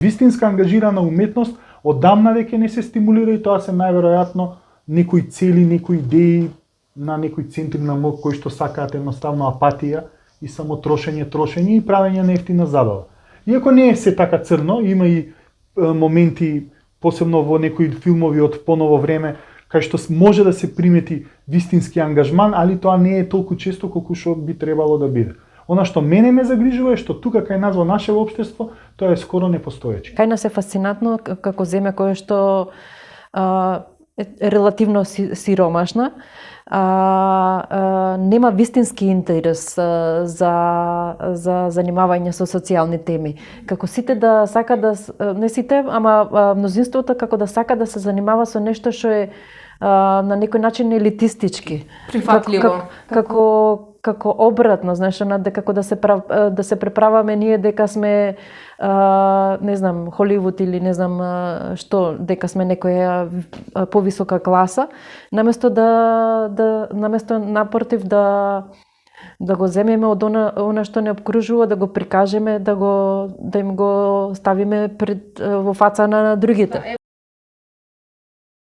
Вистинска ангажирана уметност одамна веќе не се стимулира и тоа се најверојатно некои цели, некои идеи на некои центри на мок кои што сакаат едноставно апатија и само трошење и правење на ефтина забава. Иако не е се така црно, има и моменти, посебно во некои филмови од поново време, кај што може да се примети вистински ангажман, али тоа не е толку често колку што би требало да биде. Она што мене ме загрижува е што тука кај нас во наше општество тоа е скоро непостоече. Кај нас е фасцинатно како земја која што е релативно сиромашна, нема вистински интерес за занимавање со социјални теми. Како сите да сака да, не сите, ама мнозинството како да сака да се занимава со нешто што е на некој начин елитистички. Прифатливо. Како обратно, знаеш, како да се преправаме ние дека сме не знам, Холивуд или не знам што, дека сме некоја повисока класа, наместо наместо напротив да го земеме од она што не обкружува, да го прикажеме, да им го ставиме во фаца на другите.